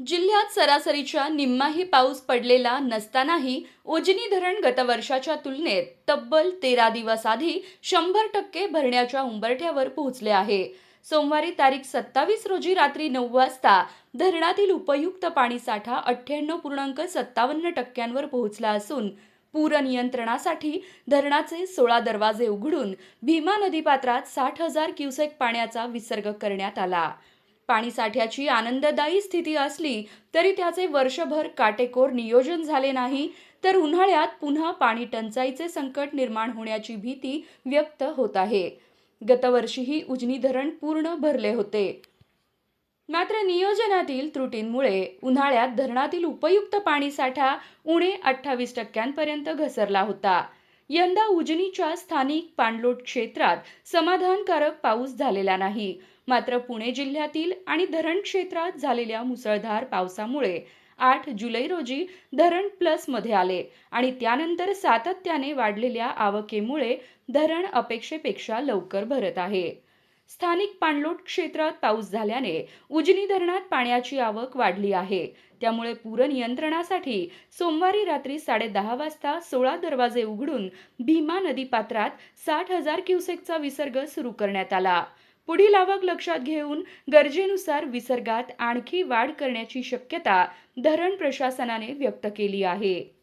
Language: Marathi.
जिल्ह्यात सरासरीच्या निम्माही पाऊस पडलेला नसतानाही उजनी धरण गतवर्षाच्या तुलनेत तब्बल 13 दिवस आधी 100% भरण्याच्या उंबरठ्यावर पोहोचले आहे. सोमवारी तारीख 27 रोजी रात्री 9 वाजता धरणातील उपयुक्त पाणीसाठा 98.57% पोहोचला असून पूर नियंत्रणासाठी धरणाचे 16 दरवाजे उघडून भीमा नदीपात्रात 60,000 क्युसेक पाण्याचा विसर्ग करण्यात आला. पाणीसाठ्याची आनंददायी स्थिती असली तरी त्याचे वर्षभर काटेकोर नियोजन झाले नाही, तर उन्हाळ्यात पुन्हा पाणी टंचाईचे संकट निर्माण होण्याची भीती व्यक्त होत आहे. गतवर्षीही उजनी धरण पूर्ण भरले होते. मात्र नियोजनातील त्रुटींमुळे उन्हाळ्यात धरणातील उपयुक्त पाणीसाठा उणे 28% घसरला होता. यंदा उजनीच्या स्थानिक पाणलोट क्षेत्रात समाधानकारक पाऊस झालेला नाही. मात्र पुणे जिल्ह्यातील आणि धरण क्षेत्रात झालेल्या मुसळधार पावसामुळे 8 जुलै रोजी धरण प्लसमध्ये आले आणि त्यानंतर सातत्याने वाढलेल्या आवकेमुळे धरण अपेक्षेपेक्षा लवकर भरत आहे. स्थानिक पाणलोट क्षेत्रात पाऊस झाल्याने उजनी धरणात पाण्याची आवक वाढली आहे. त्यामुळे पूर नियंत्रणासाठी सोमवारी रात्री 10:30 वाजता 16 दरवाजे उघडून भीमा नदीपात्रात 60,000 क्युसेकचा विसर्ग सुरू करण्यात आला. पुढील आवक लक्षात घेऊन गरजेनुसार विसर्गात आणखी वाढ करण्याची शक्यता धरण प्रशासनाने व्यक्त केली आहे.